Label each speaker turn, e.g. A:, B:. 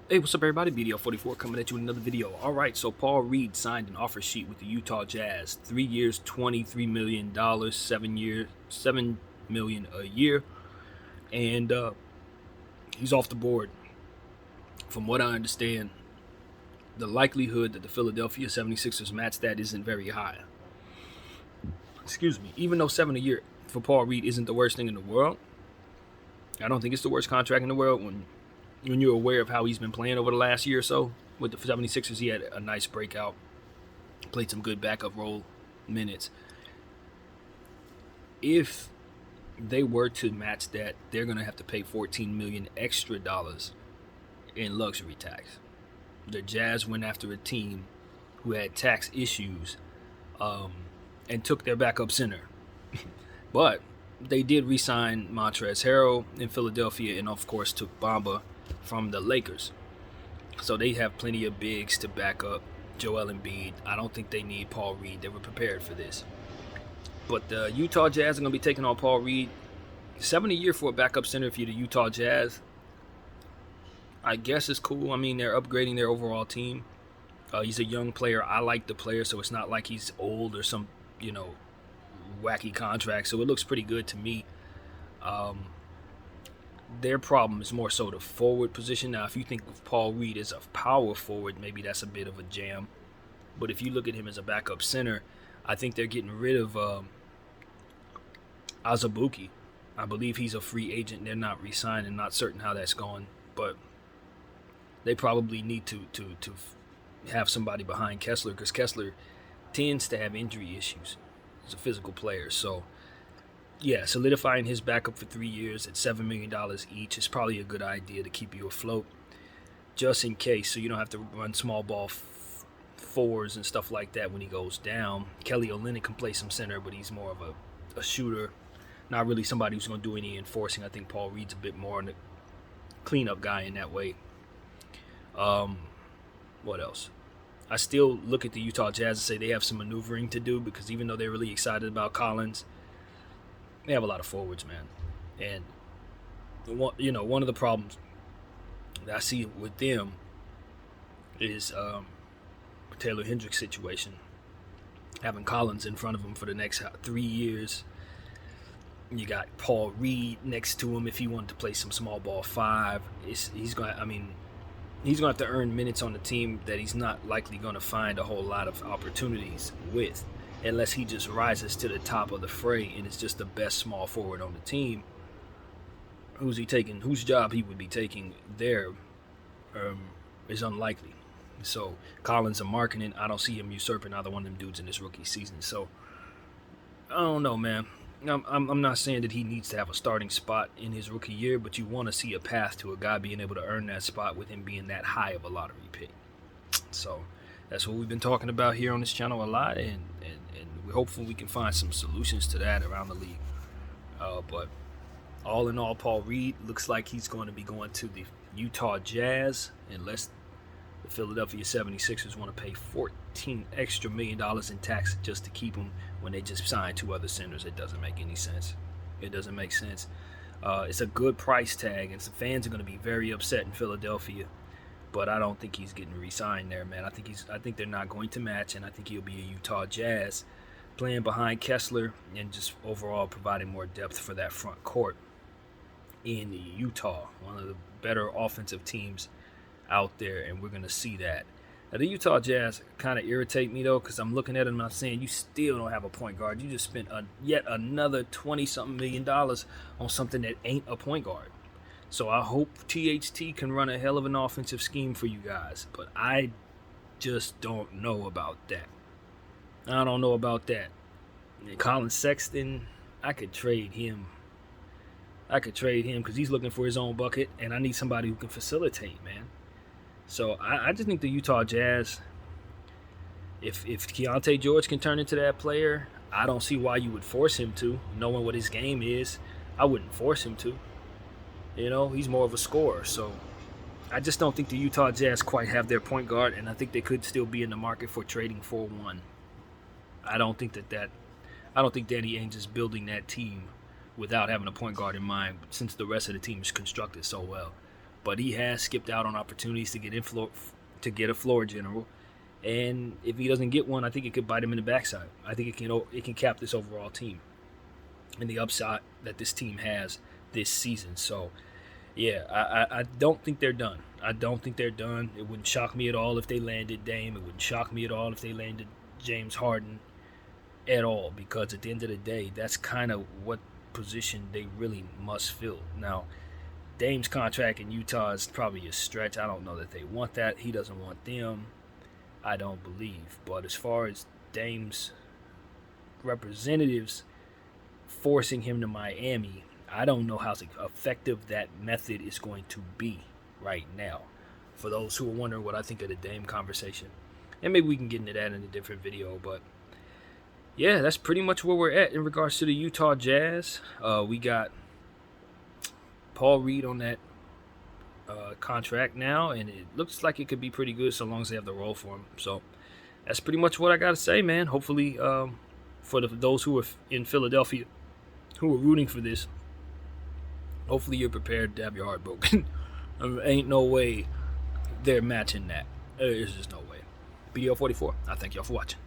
A: Hey, what's up, everybody? BDL44 coming at you with another video. All right, so Paul Reed signed an offer sheet with the Utah Jazz. 3 years, $23 million, 7 years, $7 million a year, and he's off the board. From what I understand, the likelihood that the Philadelphia 76ers match that isn't very high. Excuse me. Even though 7 a year for Paul Reed isn't the worst thing in the world, I don't think it's the worst contract in the world when you're aware of how he's been playing over the last year or so. With the 76ers, he had a nice breakout, played some good backup role minutes. If they were to match that, they're going to have to pay $14 million extra dollars in luxury tax. The Jazz went after a team who had tax issues and took their backup center. But they did re-sign Montrezl Harrell in Philadelphia and, of course, took Bamba from the Lakers. So they have plenty of bigs to back up Joel Embiid. I don't think they need Paul Reed. They were prepared for this. But the Utah Jazz are going to be taking on Paul Reed. $7 a year for a backup center for the Utah Jazz, I guess is cool. I mean, they're upgrading their overall team. He's a young player. I like the player, so it's not like he's old or some, wacky contract. So it looks pretty good to me. Their problem is more so the forward position. Now, if you think of Paul Reed as a power forward, maybe that's a bit of a jam. But if you look at him as a backup center, I think they're getting rid of Azubuike. I believe he's a free agent. They're not re-signing. Not certain how that's going, but they probably need to have somebody behind Kessler, because Kessler tends to have injury issues. He's a physical player, so yeah, solidifying his backup for 3 years at $7 million each is probably a good idea to keep you afloat, just in case, so you don't have to run small ball fours and stuff like that when he goes down. Kelly Olynyk can play some center, but he's more of a shooter, not really somebody who's going to do any enforcing. I think Paul Reed's a bit more of a cleanup guy in that way. What else? I still look at the Utah Jazz and say they have some maneuvering to do, because even though they're really excited about Collins, they have a lot of forwards, man. And one of the problems that I see with them is Taylor Hendricks' situation. Having Collins in front of him for the next 3 years. You got Paul Reed next to him if he wanted to play some small ball five. He's going to have to earn minutes on the team that he's not likely going to find a whole lot of opportunities with, unless he just rises to the top of the fray and is just the best small forward on the team. Who's he taking? Whose job he would be taking there is unlikely. So Collins and Markkanen, I don't see him usurping either one of them dudes in this rookie season. So I don't know, man. I'm not saying that he needs to have a starting spot in his rookie year, but you want to see a path to a guy being able to earn that spot with him being that high of a lottery pick. So that's what we've been talking about here on this channel a lot, and we're hopeful we can find some solutions to that around the league. But all in all, Paul Reed looks like he's going to be going to the Utah Jazz, unless the Philadelphia 76ers want to pay $14 extra million in tax just to keep him when they just signed 2 other centers. It doesn't make any sense. It doesn't make sense. It's a good price tag, and some fans are going to be very upset in Philadelphia. But I don't think he's getting re-signed there, man. I think they're not going to match, and I think he'll be a Utah Jazz playing behind Kessler and just overall providing more depth for that front court in Utah, one of the better offensive teams out there, and we're going to see that. Now, the Utah Jazz kind of irritate me, though, because I'm looking at them and I'm saying, you still don't have a point guard. You just spent yet another $20-something million on something that ain't a point guard. So I hope THT can run a hell of an offensive scheme for you guys, but I just don't know about that. I don't know about that. And Colin Sexton, I could trade him. Because he's looking for his own bucket, and I need somebody who can facilitate, man. So I just think the Utah Jazz, if Keontae George can turn into that player, I don't see why you would force him to. Knowing what his game is, I wouldn't force him to. He's more of a scorer. So I just don't think the Utah Jazz quite have their point guard, and I think they could still be in the market for trading for one. I don't think Danny Ainge is building that team without having a point guard in mind, since the rest of the team is constructed so well. but he has skipped out on opportunities to get a floor general. And if he doesn't get one, I think it could bite him in the backside. I think it can cap this overall team and the upside that this team has this season. So, yeah, I don't think they're done. I don't think they're done. It wouldn't shock me at all if they landed Dame. It wouldn't shock me at all if they landed James Harden at all, because at the end of the day, that's kind of what position they really must fill. Now, Dame's contract in Utah is probably a stretch. I don't know that they want that. He doesn't want them, I don't believe. But as far as Dame's representatives forcing him to Miami, I don't know how effective that method is going to be right now. For those who are wondering what I think of the Dame conversation, and maybe we can get into that in a different video, but yeah, that's pretty much where we're at in regards to the Utah Jazz. We got Paul Reed on that contract now, and it looks like it could be pretty good so long as they have the role for him. So that's pretty much what I got to say, man. Hopefully, for those who are in Philadelphia who are rooting for this, hopefully you're prepared to have your heart broken. Ain't no way they're matching that. There's just no way. BDL44, I thank y'all for watching.